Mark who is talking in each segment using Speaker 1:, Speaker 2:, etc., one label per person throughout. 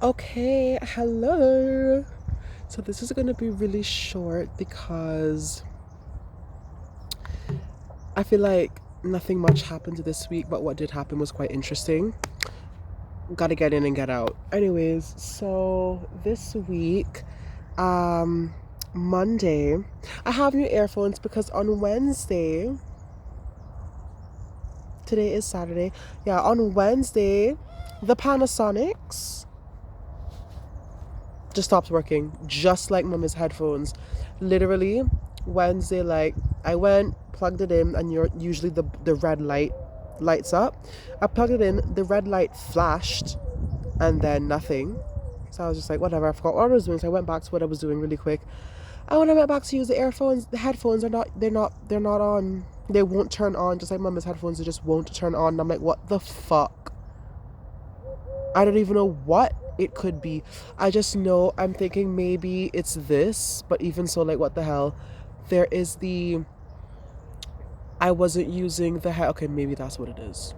Speaker 1: Okay, hello. So this is going to be really short because I feel like nothing much happened this week, but what did happen was quite interesting. Gotta get in and get out. Anyways, so this week, um, Monday, I have new earphones because on Wednesday, today is Saturday, yeah, on Wednesday, the Panasonics just stopped working, just like Mama's headphones. Literally, Wednesday, like I went, plugged it in, and you're usually the red light lights up. I plugged it in, the red light flashed, and then nothing. So I was just like, whatever. I forgot what I was doing, so I went back to what I was doing really quick. And when I went back to use the earphones, the headphones are not. They're not on. They won't turn on. Just like Mama's headphones, they just won't turn on. And I'm like, what the fuck? I don't even know what it could be. I just know I'm thinking maybe it's this, but even so, like, what the hell? There is the. I wasn't using the head. Okay, maybe that's what it is.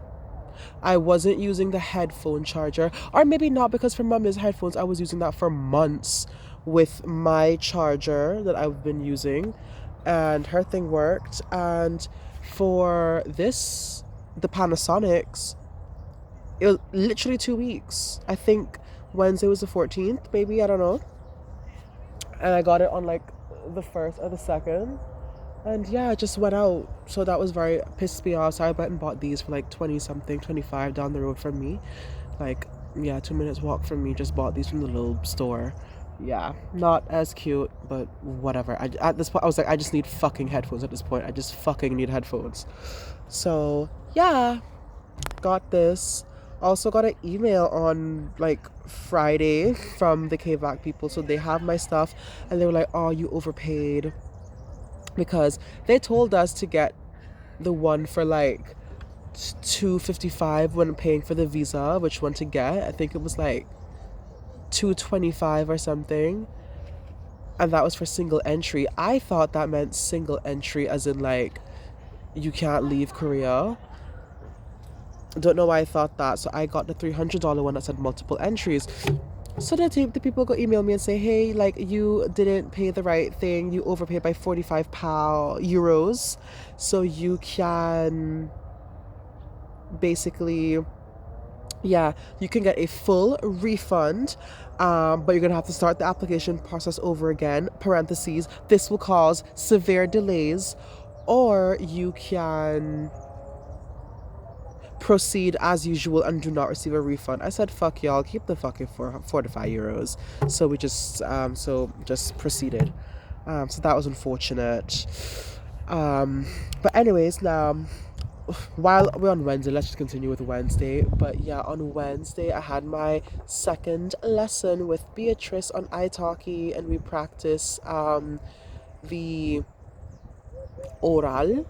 Speaker 1: I wasn't using the headphone charger, or maybe not, because for Mummy's headphones, I was using that for months with my charger that I've been using, and her thing worked. And for this, the Panasonics, it was literally 2 weeks. I think Wednesday was the 14th, maybe, I don't know. And I got it on like the first or the second. And yeah, I just went out. So that was very pissed me off. So I went and bought these for like 20 something, 25 down the road from me. Like, yeah, 2 minutes walk from me. Just bought these from the little store. Yeah, not as cute, but whatever. At this point, I was like, I just need fucking headphones at this point. I just fucking need headphones. So, yeah, got this. Also got an email on like Friday from the KVAC people. So they have my stuff and they were like, oh, you overpaid. Because they told us to get the one for like 255 when paying for the visa, which one to get. I think it was like 225 or something. And that was for single entry. I thought that meant single entry as in like you can't leave Korea. Don't know why I thought that. So I got the $300 one that said multiple entries. So the people go email me and say, hey, like you didn't pay the right thing. You overpaid by 45 euros. So you can basically, yeah, you can get a full refund, but you're gonna have to start the application process over again. Parentheses, this will cause severe delays, or you can proceed as usual and do not receive a refund. I said, fuck y'all, keep the fucking 45 euros. So we just proceeded. So that was unfortunate. But anyways, now while we're on Wednesday, let's just continue with Wednesday. But yeah, on Wednesday, I had my second lesson with Beatrice on italki, and we practice the oral.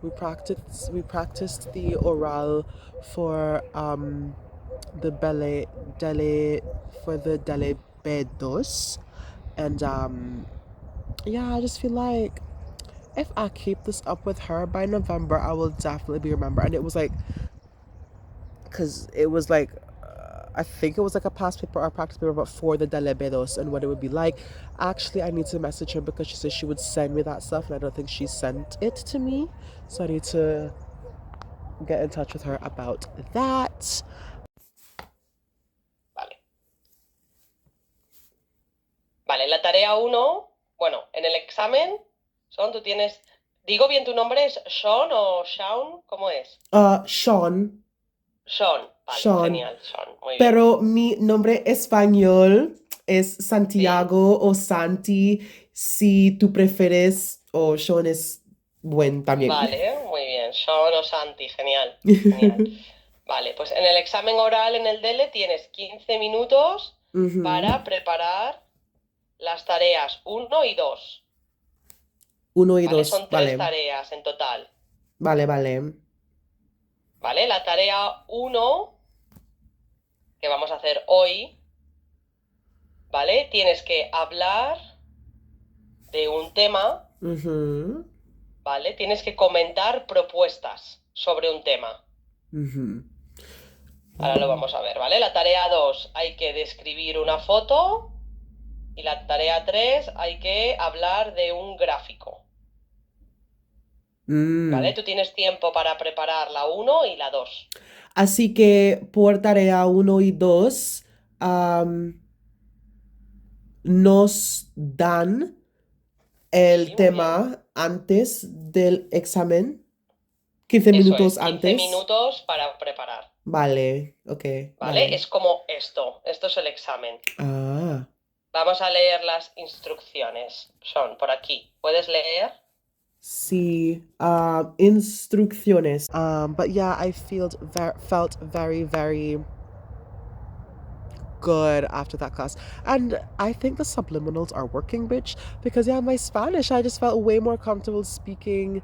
Speaker 1: We practiced the oral for the dele for the dele bedos, and yeah, I just feel like if I keep this up with her by November, I will definitely be remembered. And it was like, because it was like, I think it was like a past paper or a practice paper, but for the delebedos and what it would be like. Actually, I need to message her because she said she would send me that stuff, and I don't think she sent it to me. So I need to get in touch with her about that.
Speaker 2: Vale. Vale, la tarea uno, bueno, en el examen, tú tienes, digo bien tu nombre, ¿es Sean o Shaun? ¿Cómo es?
Speaker 1: Sean.
Speaker 2: Sean, vale,
Speaker 1: Sean.
Speaker 2: genial, Sean, muy bien.
Speaker 1: Pero mi nombre español es
Speaker 2: Sí,
Speaker 1: Santiago o Santi, si tú prefieres, o Sean es buen también.
Speaker 2: vale, muy bien, Sean o Santi, genial, genial. Vale, pues en el examen oral en el DELE tienes 15 minutos
Speaker 1: Ujú.
Speaker 2: para preparar las tareas uno y 2,
Speaker 1: Uno y
Speaker 2: ¿vale?
Speaker 1: dos,
Speaker 2: Son tres
Speaker 1: vale.
Speaker 2: tareas en total,
Speaker 1: Vale, vale.
Speaker 2: ¿vale? La tarea uno que vamos a hacer hoy, ¿vale? Tienes que hablar de un tema,
Speaker 1: Ujú.
Speaker 2: ¿vale? Tienes que comentar propuestas sobre un tema.
Speaker 1: Ujú.
Speaker 2: Ahora lo vamos a ver, ¿vale? La tarea 2 hay que describir una foto y la tarea 3 hay que hablar de un gráfico, ¿vale?
Speaker 1: Mm.
Speaker 2: Tú tienes tiempo para preparar la 1 y la 2.
Speaker 1: Así que por tarea 1 y 2 nos dan el
Speaker 2: Sí, muy bien.
Speaker 1: tema antes del examen, 15
Speaker 2: Eso es,
Speaker 1: minutos
Speaker 2: 15
Speaker 1: antes.
Speaker 2: minutos para preparar,
Speaker 1: Vale, ok,
Speaker 2: ¿vale?
Speaker 1: vale.
Speaker 2: Es como esto es el examen.
Speaker 1: Ah,
Speaker 2: Vamos a leer las instrucciones. Son por aquí. ¿Puedes leer?
Speaker 1: sí, instrucciones. But yeah, I felt very, very good after that class. And I think the subliminals are working, bitch, because yeah, my Spanish, I just felt way more comfortable speaking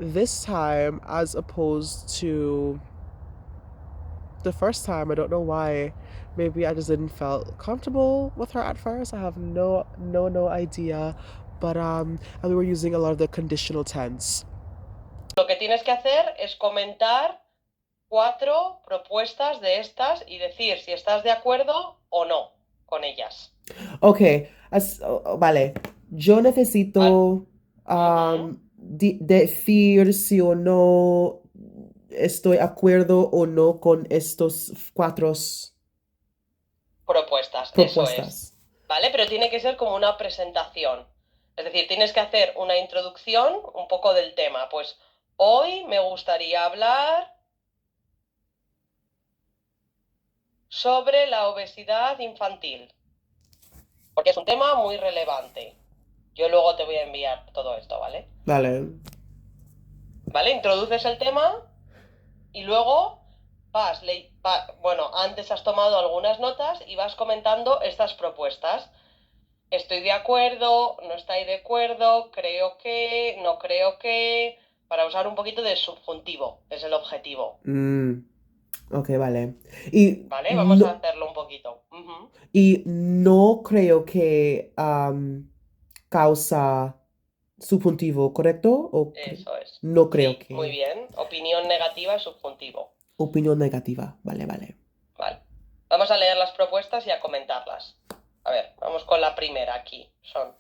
Speaker 1: this time as opposed to the first time. I don't know why. Maybe I just didn't felt comfortable with her at first. I have no idea. But and we were using a lot of the conditional tense.
Speaker 2: Lo que tienes que hacer es comentar 4 propuestas de estas y decir si estás de acuerdo o no con ellas.
Speaker 1: Ok, vale. Yo
Speaker 2: ¿Vale?
Speaker 1: necesito
Speaker 2: Ujú.
Speaker 1: decir si o no estoy de acuerdo o no con estos 4
Speaker 2: Propuestas, eso es.
Speaker 1: propuestas.
Speaker 2: ¿Vale? Pero tiene que ser como una presentación. Es decir, tienes que hacer una introducción un poco del tema. Pues hoy me gustaría hablar sobre la obesidad infantil, porque es un tema muy relevante. Yo luego te voy a enviar todo esto, ¿vale?
Speaker 1: Vale.
Speaker 2: ¿Vale? Introduces el tema y luego bueno, antes has tomado algunas notas y vas comentando estas propuestas. Estoy de acuerdo, no estoy de acuerdo, creo que, no creo que, para usar un poquito de subjuntivo, es el objetivo.
Speaker 1: Mm, ok, vale. Y
Speaker 2: ¿Vale? Vamos a
Speaker 1: no,
Speaker 2: hacerlo un poquito. Ujú.
Speaker 1: y no creo que causa subjuntivo, ¿correcto?
Speaker 2: Eso es.
Speaker 1: No creo
Speaker 2: Sí, muy
Speaker 1: que
Speaker 2: bien. Opinión negativa, subjuntivo.
Speaker 1: opinión negativa. Vale, vale.
Speaker 2: Vale. Vamos a leer las propuestas y a comentarlas. A ver, vamos con la primera aquí. Son.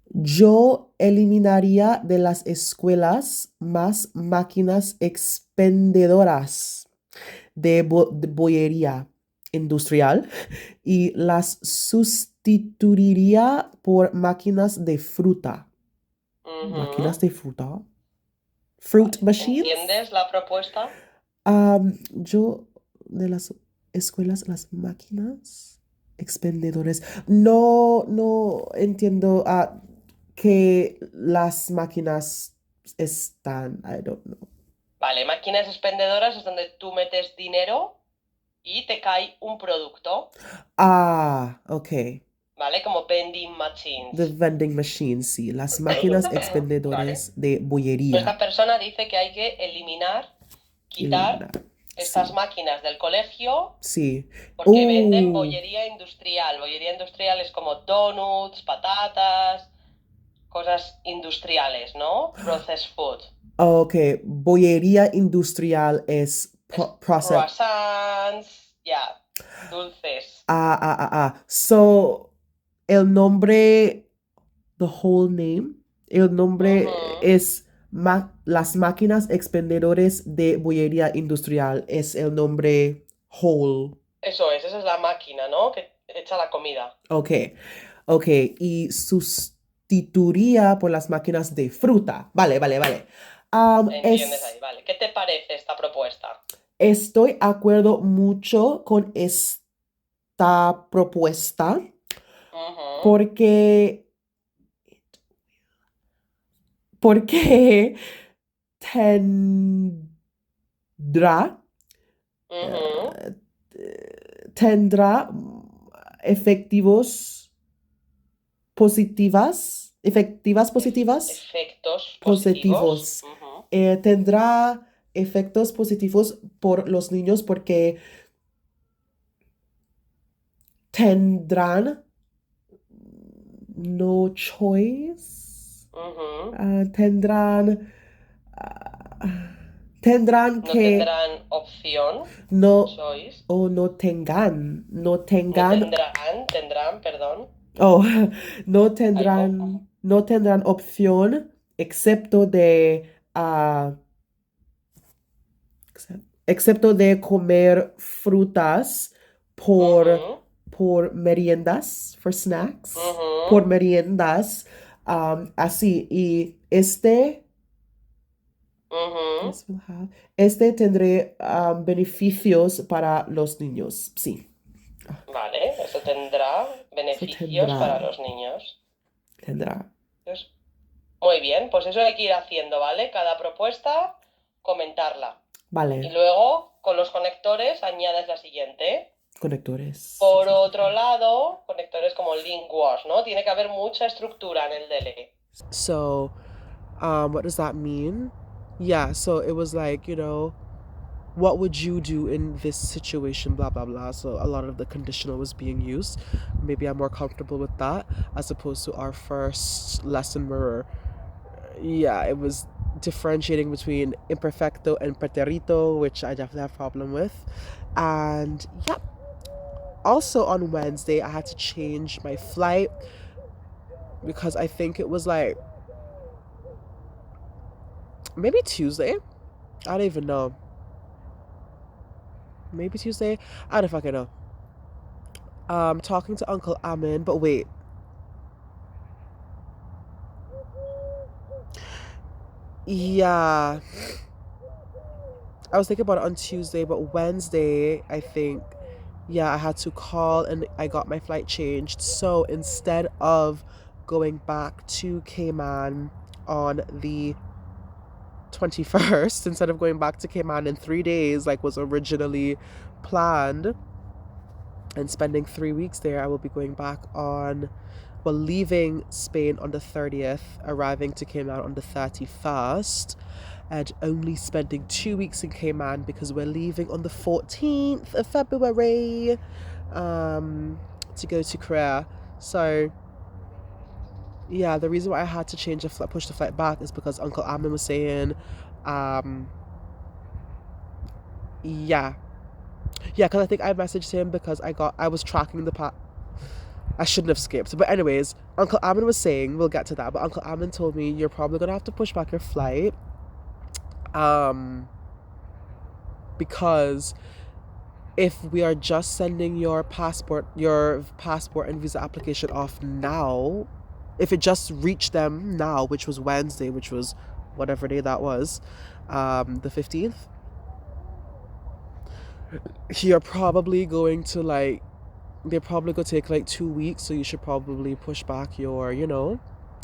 Speaker 1: Yo eliminaría de las escuelas más máquinas expendedoras de bollería industrial y las sustituiría por máquinas de fruta. ¿Máquinas
Speaker 2: Ujú.
Speaker 1: de fruta? Fruit
Speaker 2: Vale.
Speaker 1: machines.
Speaker 2: ¿Entiendes la propuesta?
Speaker 1: Yo de las escuelas, las máquinas expendedores. No entiendo que las máquinas están. I don't know.
Speaker 2: Vale, máquinas expendedoras es donde tú metes dinero y te cae un producto,
Speaker 1: Ok.
Speaker 2: ¿vale? Como vending
Speaker 1: The
Speaker 2: machines.
Speaker 1: vending machines, sí. Las máquinas
Speaker 2: Vale.
Speaker 1: expendedores de
Speaker 2: Esta
Speaker 1: bollería.
Speaker 2: persona dice que hay que quitar
Speaker 1: Eliminar.
Speaker 2: estas
Speaker 1: Sí.
Speaker 2: máquinas del colegio
Speaker 1: Sí.
Speaker 2: porque venden bollería industrial. Bollería industrial es como donuts, patatas, cosas industriales, ¿no? Processed food.
Speaker 1: Ok. Bollería industrial es
Speaker 2: Es
Speaker 1: process.
Speaker 2: croissants, ya, dulces.
Speaker 1: So, el nombre, the whole name, el nombre
Speaker 2: Ujú.
Speaker 1: es las máquinas expendedores de bollería industrial, es el nombre whole.
Speaker 2: Eso es, esa es la máquina, ¿no? Que echa la comida.
Speaker 1: Ok, ok, y sustituiría por las máquinas de fruta. Vale, vale, vale.
Speaker 2: ¿Entiendes ahí? Vale. ¿Qué te parece esta propuesta?
Speaker 1: Estoy de acuerdo mucho con esta propuesta
Speaker 2: Ujú,
Speaker 1: porque porque tendrá,
Speaker 2: ujú.
Speaker 1: eh, tendrá efectivos positivas,
Speaker 2: Efectos positivos.
Speaker 1: positivos.
Speaker 2: Ujú.
Speaker 1: Tendrá efectos positivos por los niños porque tendrán no choice.
Speaker 2: Ujú.
Speaker 1: Tendrán, ah,
Speaker 3: Tendrán
Speaker 2: No
Speaker 3: que
Speaker 2: tendrán opción,
Speaker 3: no
Speaker 2: sois.
Speaker 3: o no tengan, no
Speaker 2: No
Speaker 3: tengan,
Speaker 2: tendrán, perdón.
Speaker 3: oh,
Speaker 2: Typo.
Speaker 3: no tendrán opción excepto de, excepto de comer frutas por,
Speaker 2: Ujú,
Speaker 3: por meriendas, for snacks, por
Speaker 2: ujú,
Speaker 3: meriendas, así, y
Speaker 2: ujú.
Speaker 3: this will have, este tendré beneficios para los niños, sí,
Speaker 2: Vale, eso tendrá
Speaker 3: eso
Speaker 2: beneficios para
Speaker 3: tendrá,
Speaker 2: los niños.
Speaker 3: tendrá,
Speaker 2: Pues, muy bien, pues eso hay que ir haciendo, ¿vale? Cada propuesta, comentarla. Y
Speaker 3: vale,
Speaker 2: luego, con los conectores, añades la siguiente.
Speaker 3: conectores, sí,
Speaker 2: Por
Speaker 3: sí, sí,
Speaker 2: otro
Speaker 3: sí.
Speaker 2: lado, conectores como link wash, ¿no? Tiene que haber mucha estructura en el DLE.
Speaker 1: So, what does that mean? Yeah, so it was like, what would you do in this situation, blah blah blah. So a lot of the conditional was being used. Maybe I'm more comfortable with that as opposed to our first lesson where, yeah, it was differentiating between imperfecto and preterito, which I definitely have a problem with. And yeah, also on Wednesday I had to change my flight because I think it was like maybe Tuesday. I don't even know. Maybe Tuesday. I don't fucking know. Talking to Uncle Amin, but wait. Yeah, I was thinking about it on Tuesday, but Wednesday, I think, yeah, I had to call and I got my flight changed. So instead of going back to Cayman on the 21st, instead of going back to Cayman in 3 days, like was originally planned, and spending 3 weeks there, I will be going back on, well, leaving Spain on the 30th, arriving to Cayman on the 31st, and only spending 2 weeks in Cayman because we're leaving on the 14th of February to go to Korea. So, yeah, the reason why I had to change the flight, push the flight back, is because Uncle Amin was saying, yeah, because I think I messaged him because I was tracking I shouldn't have skipped. But anyways, Uncle Amin was saying, we'll get to that, but Uncle Amin told me you're probably gonna have to push back your flight. Because if we are just sending your passport and visa application off now, if it just reached them now, which was Wednesday, which was whatever day that was, the 15th, you're probably going to like, they're probably going to take like 2 weeks, so you should probably push back your,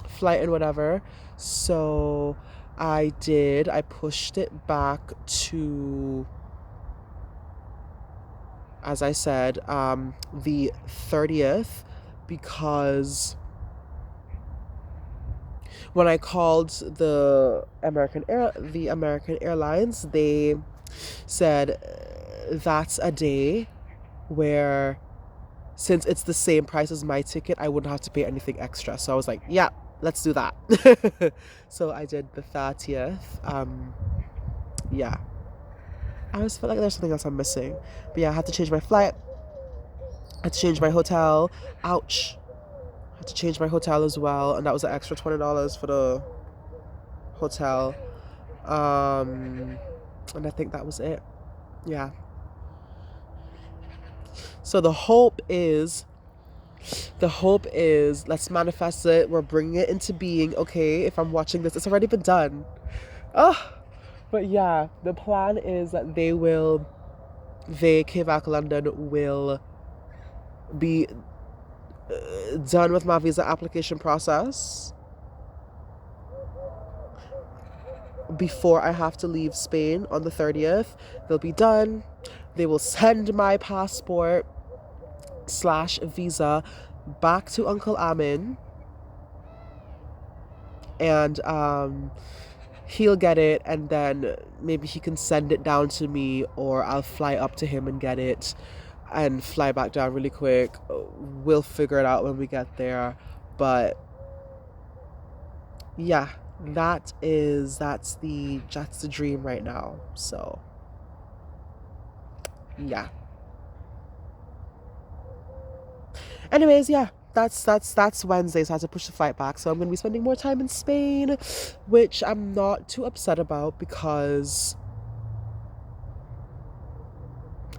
Speaker 1: flight and whatever. So I did. I pushed it back to, as I said, the 30th, because when I called the American Airlines, they said that's a day where, since it's the same price as my ticket, I wouldn't have to pay anything extra. So I was like, yeah, let's do that. So I did the 30th. Yeah. I just felt like there's something else I'm missing. But yeah, I had to change my flight. I had to change my hotel. Ouch. I had to change my hotel as well. And that was an extra $20 for the hotel. And I think that was it. Yeah. So the hope is let's manifest it. We're bringing it into being. Okay, if I'm watching this, it's already been done. Oh, but yeah, the plan is that KVAC London will be done with my visa application process before I have to leave Spain on the 30th. They'll be done. They will send my passport / visa back to Uncle Amin, and he'll get it, and then maybe he can send it down to me, or I'll fly up to him and get it and fly back down really quick. We'll figure it out when we get there. But yeah, that's the dream right now. So yeah. Anyways, yeah, that's Wednesday, so I had to push the flight back. So I'm gonna be spending more time in Spain, which I'm not too upset about because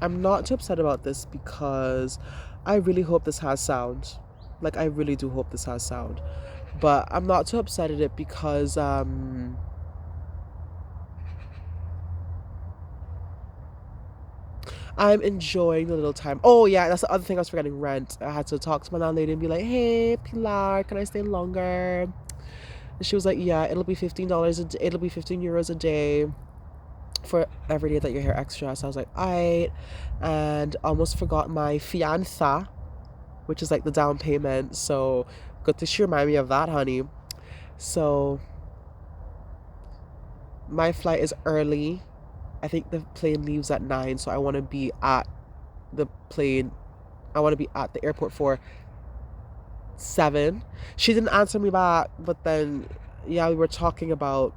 Speaker 1: I'm not too upset about this because I really hope this has sound. Like I really do hope this has sound. But I'm not too upset at it because I'm enjoying the little time. Oh yeah, that's the other thing I was forgetting. Rent. I had to talk to my landlady and be like, "Hey, Pilar, can I stay longer?" And she was like, "Yeah, it'll be $15 a day. It'll be 15 euros a day for every day that you're here extra." So I was like, "Alright," and almost forgot my fianza, which is like the down payment. So good to she remind me of that, honey. So my flight is early. I think the plane leaves at 9, so I want to be at the plane. I want to be at the airport for 7. She didn't answer me back, but then yeah, we were talking about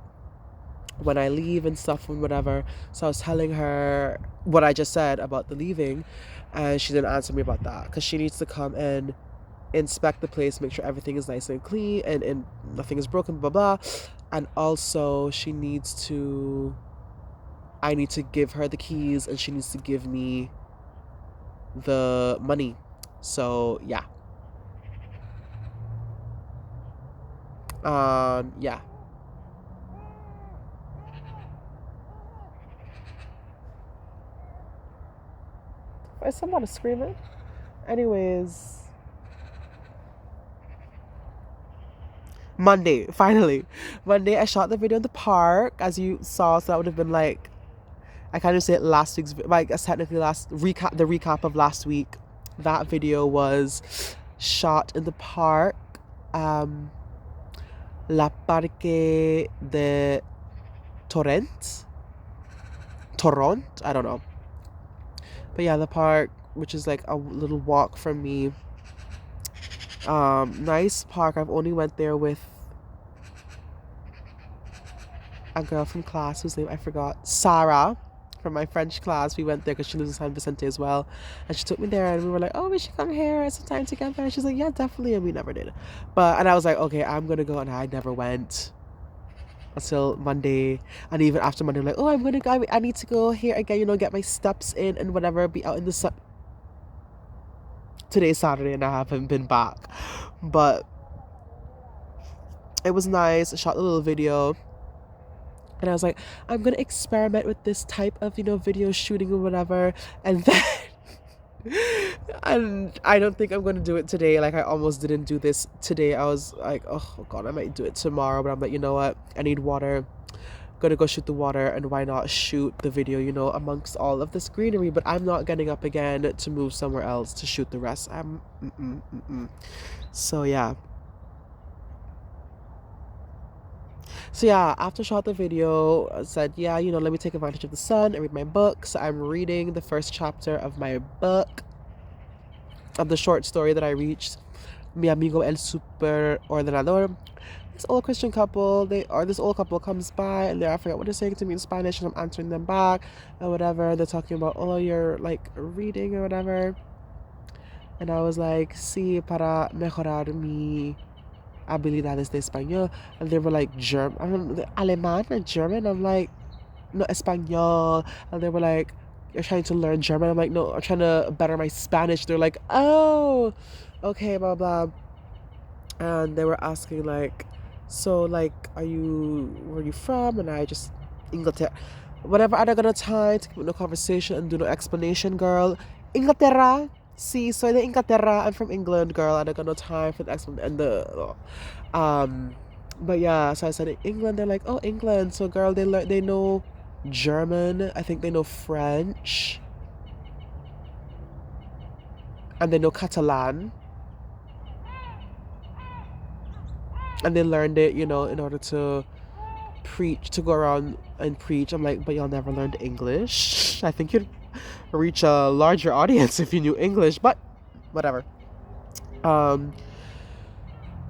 Speaker 1: when I leave and stuff and whatever. So I was telling her what I just said about the leaving, and she didn't answer me about that because she needs to come and inspect the place, make sure everything is nice and clean and nothing is broken, blah blah. And also I need to give her the keys and she needs to give me the money. So yeah. Yeah. Is somebody screaming? Anyways, Monday, finally. Monday, I shot the video in the park, as you saw, so that would have been like, I kind of say it last week's, like, it's technically the recap of last week. That video was shot in the park, La Parque de Torrent, I don't know. But yeah, the park, which is like a little walk from me. Nice park. I've only went there with a girl from class whose name I forgot. Sarah from my French class. We went there because she lives in San Vicente as well. And she took me there and we were like, oh, we should come here at some time together. And she's like, yeah, definitely. And we never did. And I was like, okay, I'm going to go. And I never went until Monday. And even after Monday, I'm like, oh, I'm going to go. I need to go here again, get my steps in and whatever, be out in the sun. Today's Saturday and I haven't been back. But it was nice. I shot a little video. And I was like, I'm going to experiment with this type of, video shooting or whatever. And then, and I don't think I'm going to do it today. Like, I almost didn't do this today. I was like, oh, God, I might do it tomorrow. But I'm like, you know what? I need water. Gonna go shoot the water. And why not shoot the video, amongst all of this greenery? But I'm not getting up again to move somewhere else to shoot the rest. So, yeah. So yeah, after I shot the video, I said, yeah, let me take advantage of the sun and read my book. So I'm reading the first chapter of my book, of the short story that I reached, Mi Amigo El Super Ordenador. This old Christian couple, this old couple comes by and I forget what they're saying to me in Spanish and I'm answering them back or whatever. They're talking about, oh, you're like reading or whatever. And I was like, sí, para mejorar mi habilidades de español. And they were like, Alemán and German. I'm like, no, español. And they were like, you're trying to learn German. I'm like, no, I'm trying to better my Spanish. They're like, oh, okay, blah blah. And they were asking like, so like, where are you from? And I just, Inglaterra. Whenever I got no time to keep no conversation and do no explanation, girl, Inglaterra. See, soy de Inglaterra. I'm from England, girl. I got no time for the explanation and but yeah. So I said England. They're like, oh, England. So girl, they know German. I think they know French, and they know Catalan, and they learned it, in order to go around and preach. I'm like, but y'all never learned English. I think you'd reach a larger audience if you knew English, but whatever.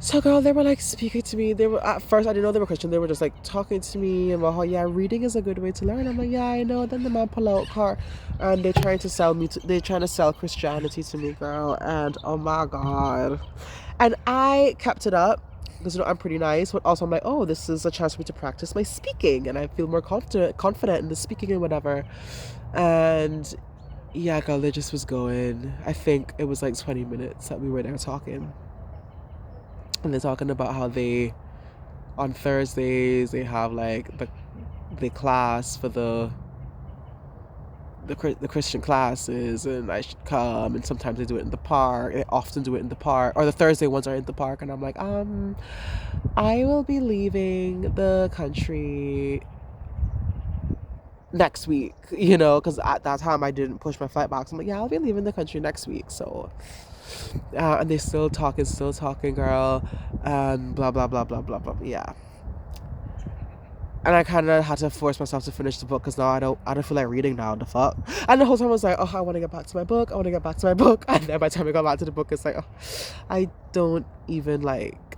Speaker 1: So, girl, they were like speaking to me. They were at first, I didn't know they were Christian. They were just like talking to me about how, yeah, reading is a good way to learn. I'm like, yeah, I know. Then the man pull out car, and they're trying to sell me. They're trying to sell Christianity to me, girl. And oh my god, and I kept it up because I'm pretty nice, but also I'm like, oh, this is a chance for me to practice my speaking, and I feel more confident in the speaking and whatever. And yeah, girl, it just was going. I think it was like 20 minutes that we were there talking. And they're talking about how they on Thursdays they have like the class for the Christian classes, and I should come, and sometimes they do it in the park. They often do it in the park, or the Thursday ones are in the park, and I'm like, I will be leaving the country next week, because at that time I didn't push my flight back. So I'm like, yeah, I'll be leaving the country next week. So and they still talking, girl, and blah blah blah blah blah blah. Yeah, and I kind of had to force myself to finish the book because now I don't feel like reading now. The fuck. And the whole time I was like, oh, I want to get back to my book. And then by the time I got back to the book, it's like, oh, I don't even like.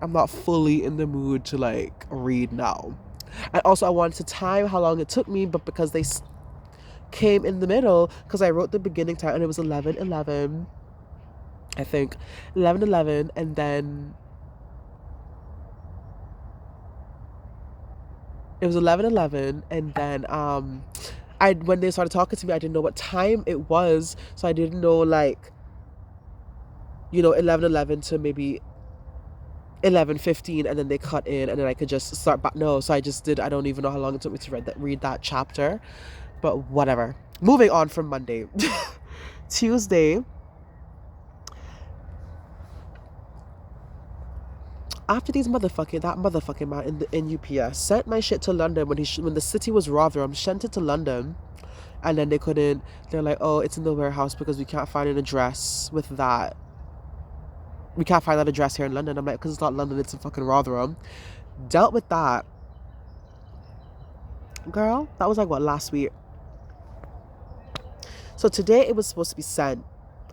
Speaker 1: I'm not fully in the mood to like read now. And also I wanted to time how long it took me, but because they came in the middle, because I wrote the beginning time and it was 11:11. I think 11:11, and then it was 11:11, and then I when they started talking to me, I didn't know what time it was, so I didn't know like 11:11 to maybe 11:15, and then they cut in, and then I could just start back. No, so I just did. I don't even know how long it took me to read that chapter, but whatever. Moving on from Monday, Tuesday. After that motherfucking man in UPS sent my shit to London when the city was Rotherham, sent it to London, and then they're like, oh, it's in the warehouse because we can't find an address with that. We can't find that address here in London. I'm like, because it's not London, it's in fucking Rotherham. Dealt with that. Girl, that was like what, last week? So today it was supposed to be sent.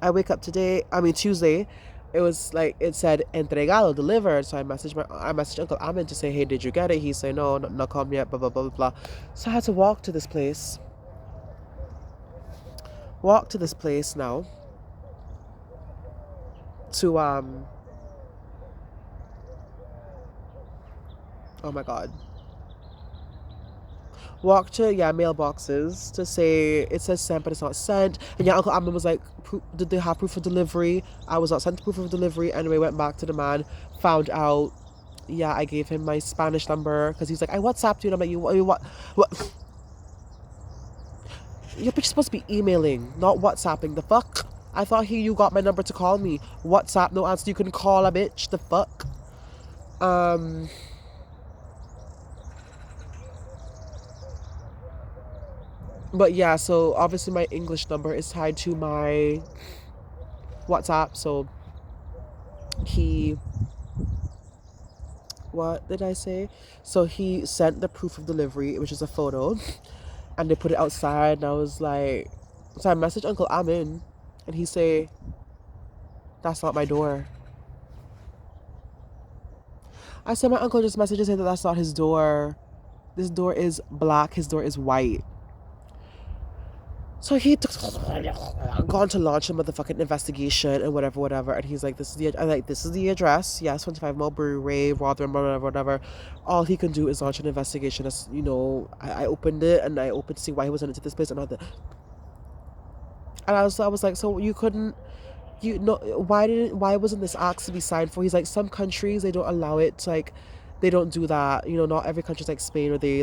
Speaker 1: I wake up Tuesday. It was like, it said entregado, delivered. So I messaged Uncle Amin to say, hey, did you get it? He said, no, not come yet, blah blah blah blah blah. So I had to walk to this place now to oh my god, walk to mailboxes to say it says sent but it's not sent. And Uncle Amin was like, did they have proof of delivery? I was not sent proof of delivery. Anyway, went back to the man, found out, I gave him my Spanish number because he's like, I WhatsApped you, and I'm like, you what you're supposed to be emailing, not WhatsApping. The fuck? I thought you got my number to call me. WhatsApp, no answer. You can call a bitch. The fuck? But yeah, so obviously my English number is tied to my WhatsApp. So what did I say? So he sent the proof of delivery, which is a photo, and they put it outside. And I was like, so I messaged Uncle Amin, and he say, that's not my door. I said, my uncle just messaged and said that that's not his door. This door is black. His door is white. So he gone to launch a motherfucking investigation and whatever. And he's like, this is the address. Yes, 25 Mulberry Way, Rotherham, whatever. All he can do is launch an investigation. As I opened it and I opened to see why he was into this place and all that. And I was like, so you couldn't, why wasn't this asked to be signed for? He's like, some countries, they don't allow it to, like, they don't do that. Not every country's like Spain where they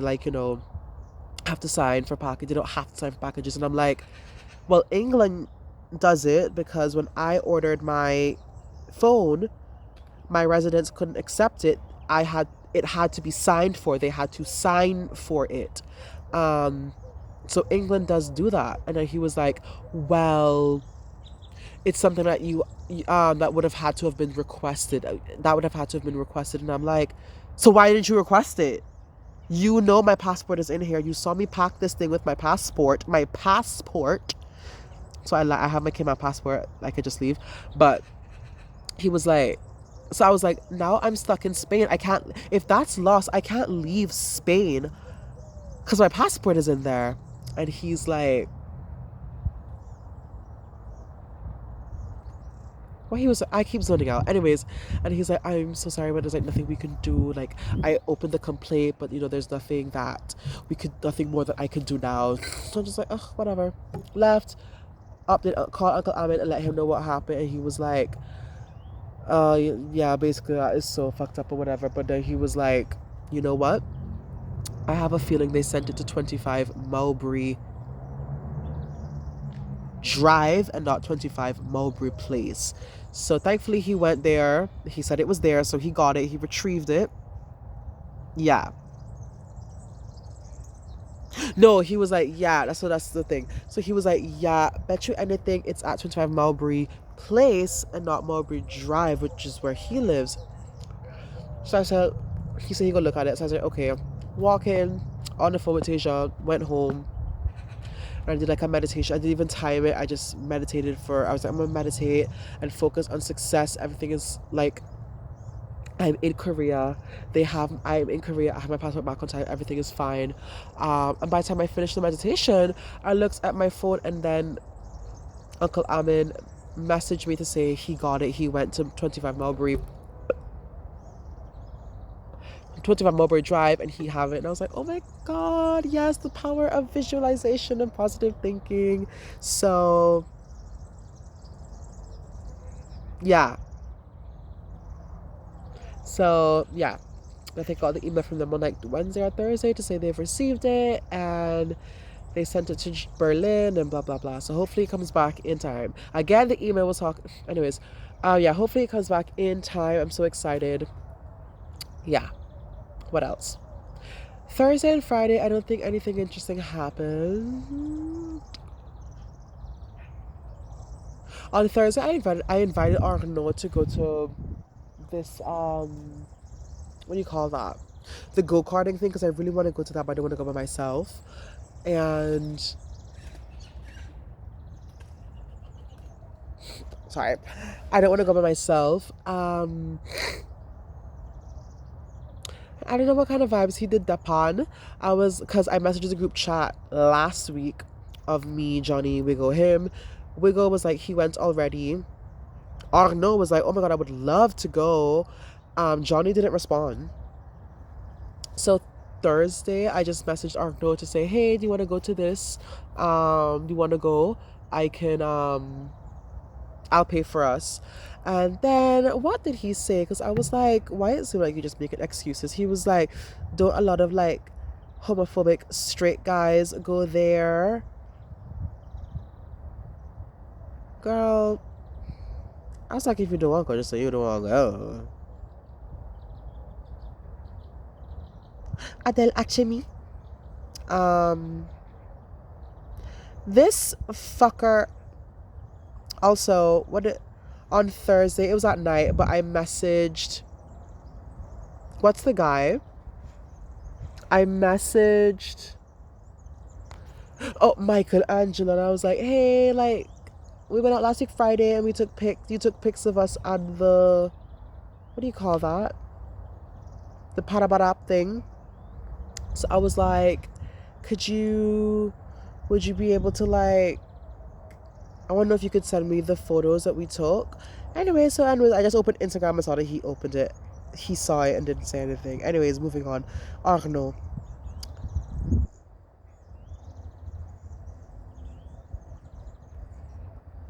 Speaker 1: have to sign for package. They don't have to sign for packages. And I'm like, well, England does it because when I ordered my phone, my residents couldn't accept it. It had to be signed for. They had to sign for it. So England does do that. And then he was like, well, it's something that that would have had to have been requested. And I'm like, so why didn't you request it? My passport is in here. You saw me pack this thing with my passport. So I have my Cayman passport. I could just leave. But he was like, So I was like, now I'm stuck in Spain. I can't, if that's lost, I can't leave Spain because my passport is in there. And he's like, well, I keep zoning out. Anyways, and he's like, I'm so sorry, but there's like nothing we can do. Like, I opened the complaint, but there's nothing more that I could do now. So I'm just like, ugh, whatever. Left, called Uncle Ahmed and let him know what happened. And he was like, yeah, basically that is so fucked up or whatever. But then he was like, you know what? I have a feeling they sent it to 25 Mulberry Drive and not 25 Mulberry Place. So thankfully he went there. He said it was there, so he got it. He retrieved it. Yeah. No, he was like, yeah, that's the thing. So he was like, yeah, bet you anything it's at 25 Mulberry Place and not Mulberry Drive, which is where he lives. So he said he go look at it. So I said, okay. Walk in, on the phone with Tasia, went home. And I did like a meditation. I didn't even time it. I just meditated I was like, I'm gonna meditate and focus on success. Everything is like, I'm in Korea. I'm in Korea. I have my passport back on time. Everything is fine. And by the time I finished the meditation, I looked at my phone and then Uncle Amin messaged me to say he got it. He went to 25 Mulberry Drive and he have it. And I was like, oh my God, yes, the power of visualization and positive thinking. So, yeah. I think I got the email from them on like Wednesday or Thursday to say they've received it and they sent it to Berlin and blah, blah, blah. So hopefully it comes back in time. Again, the email was talking. Anyways, hopefully it comes back in time. I'm so excited. Yeah. What else? Thursday and Friday, I don't think anything interesting happened. On Thursday, I invited Arnaud to go to this, what do you call that? The go-karting thing, because I really want to go to that, but I don't want to go by myself. And sorry, I don't want to go by myself. I don't know what kind of vibes he did Dapan. Because I messaged the group chat last week of me, Johnny, Wiggle, him. Wiggle was like, he went already. Arnaud was like, oh my God, I would love to go. Johnny didn't respond. So Thursday, I just messaged Arnaud to say, hey, do you want to go to this? Do you want to go? I can, I'll pay for us. And then what did he say? Because I was like, why it seem like you just making excuses? He was like, don't a lot of like homophobic straight guys go there? Girl, I was like, if you don't want to go, just say you don't want to go. Adele Achemi. This fucker also, on Thursday, it was at night, but I messaged, what's the guy? I messaged, Michael Angelo, and I was like, hey, like, we went out last week Friday and you took pics of us at the, what do you call that? The Parabarap thing. So I was like, would you be able to like, I want to know if you could send me the photos that we took. Anyways, I just opened Instagram and saw that he opened it. He saw it and didn't say anything. Anyways, moving on. Arnaud.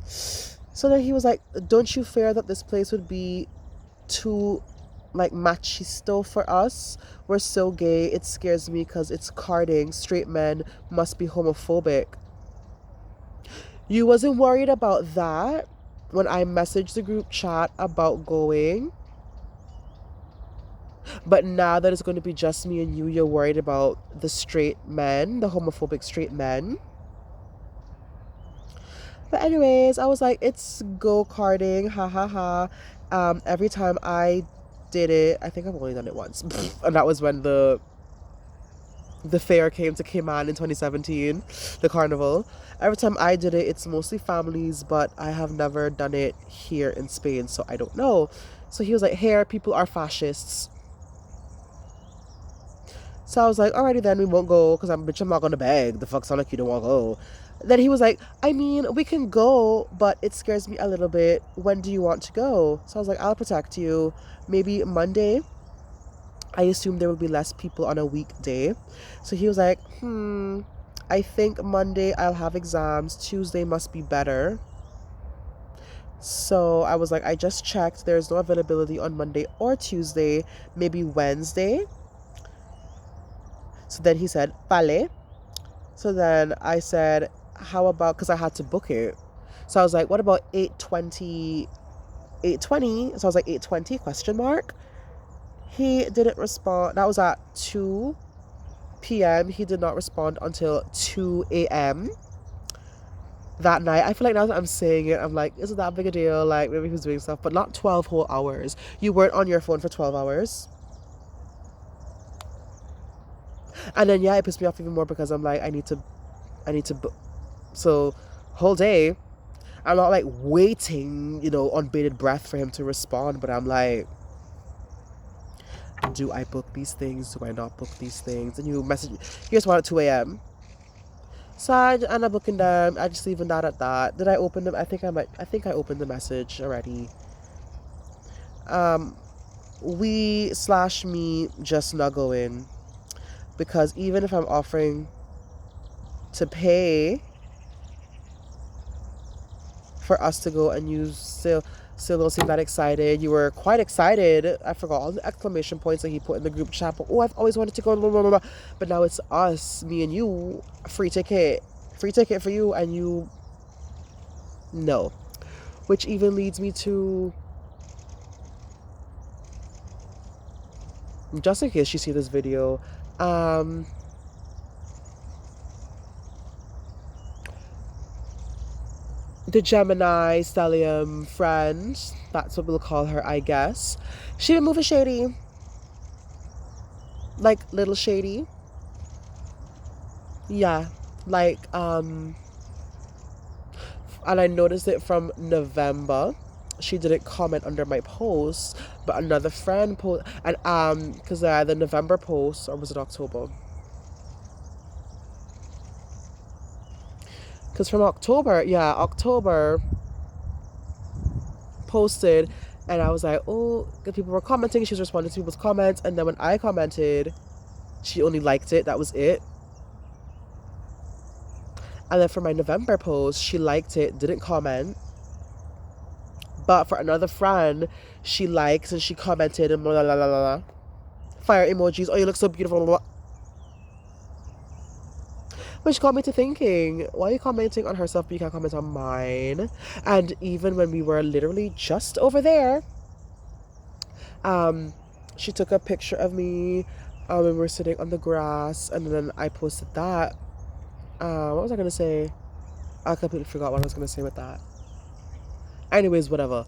Speaker 1: So then he was like, don't you fear that this place would be too like machisto for us? We're so gay. It scares me because it's carding. Straight men must be homophobic. You wasn't worried about that when I messaged the group chat about going. But now that it's going to be just me and you, you're worried about the straight men, the homophobic straight men. But anyways, I was like, it's go-karting, ha ha ha. Every time I did it, I think I've only done it once. And that was when the fair came to Cayman in 2017, the carnival. Every time I did it, it's mostly families, but I have never done it here in Spain, so I don't know. So he was like, here, people are fascists. So I was like, alrighty then, we won't go because I'm not gonna beg. The fuck sound like you don't want to go. Then he was like, I mean, we can go, but it scares me a little bit. When do you want to go? So I was like, I'll protect you. Maybe Monday. I assume there will be less people on a weekday. So he was like, I think Monday I'll have exams. Tuesday must be better. So I was like, I just checked. There's no availability on Monday or Tuesday. Maybe Wednesday. So then he said, Vale. So then I said, how about, because I had to book it. So I was like, what about 8:20? 8:20? So I was like, 8:20 question mark. He didn't respond. That was at 2 p.m. He did not respond until 2 a.m. that night. I feel like now that I'm saying it, I'm like, isn't that big a deal? Like, maybe he was doing stuff, but not 12 whole hours. You weren't on your phone for 12 hours. And then, yeah, it pissed me off even more because I'm like, I need to, so, whole day, I'm not like waiting, on bated breath for him to respond, but I'm like, do I book these things? Do I not book these things? And you just want at 2 a.m. So I end up booking them. I just leaving that at that. Did I open them? I think I opened the message already. Me just not going. Because even if I'm offering to pay for us to go and you still don't seem that excited. You were quite excited. I forgot all the exclamation points that he put in the group chat. But, I've always wanted to go. Blah, blah, blah. But now it's us, me and you, free ticket for you, and you, no. Which even leads me to, just in case you see this video, the Gemini stellium friend, that's what we'll call her, I guess. She been moving shady. Like, little shady. Yeah. Like, and I noticed it from November. She didn't comment under my post, but another friend post, and because the November post, or was it October? Because from October posted, and I was like, oh, good, people were commenting. She was responding to people's comments, and then when I commented, she only liked it. That was it. And then for my November post, she liked it, didn't comment. But for another friend, she liked and she commented and blah, blah, blah, blah, blah. Fire emojis. Oh, you look so beautiful. Blah, blah. Which got me to thinking, why are you commenting on herself but you can't comment on mine? And even when we were literally just over there, she took a picture of me when we were sitting on the grass, and then I posted that. What was I gonna say? I completely forgot what I was gonna say with that. Anyways, whatever.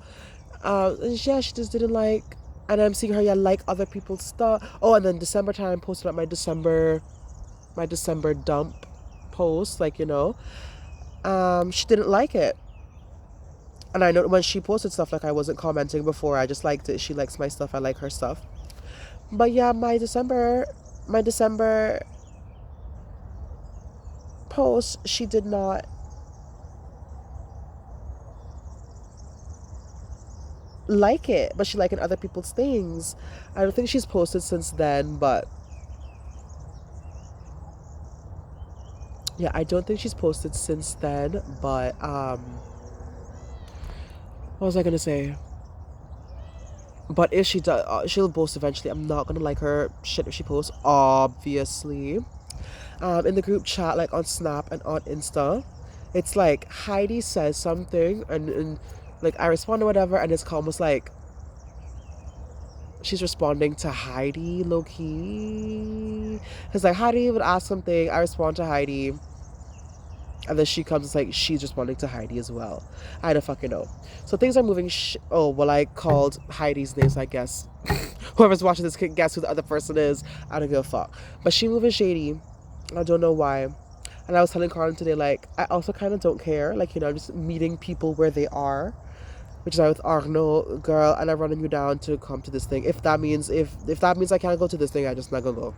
Speaker 1: Yeah, she just didn't like, and I'm seeing her like other people's stuff. Oh, and then December time, posted up my December dump post, like, she didn't like it. And I know when she posted stuff, like, I wasn't commenting before, I just liked it. She likes my stuff, I like her stuff. But yeah, my December post, she did not like it, but she liked other people's things. I don't think she's posted since then, but yeah, I don't think she's posted since then, but what was I gonna say? But if she does, she'll post eventually. I'm not gonna like her shit if she posts, obviously. In the group chat, like on Snap and on Insta, it's like Heidi says something, and like I respond to whatever, and it's almost like she's responding to Heidi, low-key. Because like Heidi would ask something, I respond to Heidi, and then she comes, it's like she's responding to Heidi as well. I don't fucking know. So things are moving. I called Heidi's names, I guess. Whoever's watching this can guess who the other person is. I don't give a fuck. But she moving shady. I don't know why. And I was telling Carlin today, like, I also kind of don't care. Like, I'm just meeting people where they are. which is out with Arno, girl, and I'm running you down to come to this thing. If that means I can't go to this thing, I just not gonna go.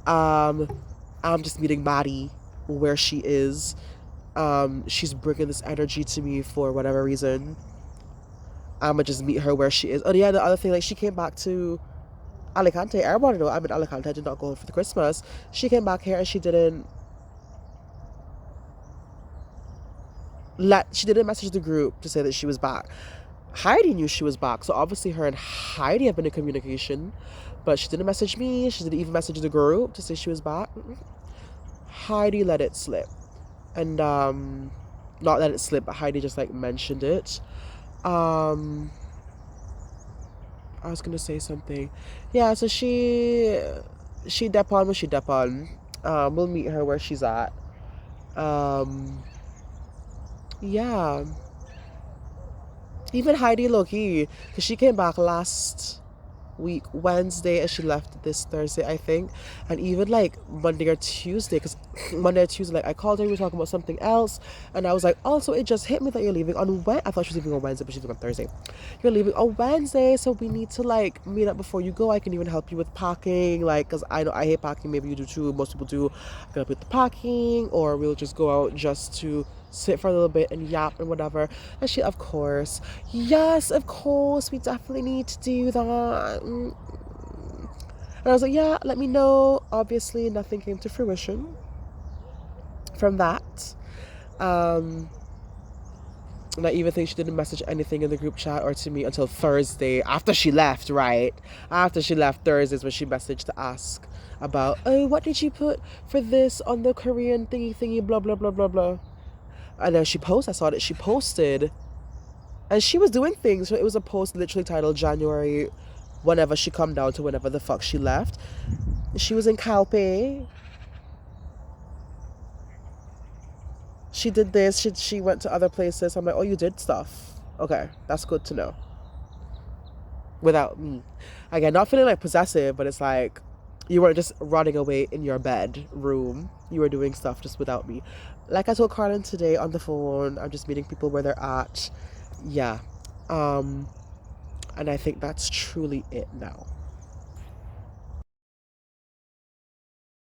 Speaker 1: I'm just meeting Maddie where she is. She's bringing this energy to me for whatever reason. I'ma just meet her where she is. Oh yeah, the other thing, like she came back to Alicante. Everybody know I'm in Alicante. I did not go home for the Christmas. She came back here and she didn't message the group to say that she was back. Heidi knew she was back, so obviously her and Heidi have been in communication, but she didn't message me. She didn't even message the group to say she was back. Heidi let it slip, and not let it slip, but Heidi just like mentioned it. I was gonna say something. Yeah, so she dep on when she dep on. We'll meet her where she's at. Yeah. Even Heidi low-key, because she came back last week Wednesday and she left this Thursday, I think. And even like Monday or Tuesday, because Monday or Tuesday, like I called her, we were talking about something else, and I was like, also it just hit me that you're leaving on Wednesday. I thought she was leaving on Wednesday, but she's leaving on Thursday. You're leaving on Wednesday, so we need to like meet up before you go. I can even help you with packing, like, because I know I hate packing, maybe you do too, most people do. I can help you with the packing, or we'll just go out just to sit for a little bit and yap and whatever. And she, of course, yes, of course, we definitely need to do that. And I was like, yeah, let me know. Obviously, nothing came to fruition from that. And I even think she didn't message anything in the group chat or to me until Thursday, after she left, right? After she left Thursday is when she messaged to ask about, oh, what did you put for this on the Korean thingy, blah, blah, blah, blah, blah. And then I saw that she posted, and she was doing things. So it was a post literally titled January, whenever she come down to whenever the fuck she left. She was in Calpe. She did this. She went to other places. I'm like, oh, you did stuff. Okay, that's good to know. Without me. Again, not feeling like possessive, but it's like you weren't just running away in your bedroom. You were doing stuff just without me. Like I told Carlin today on the phone, I'm just meeting people where they're at. Yeah. And I think that's truly it now.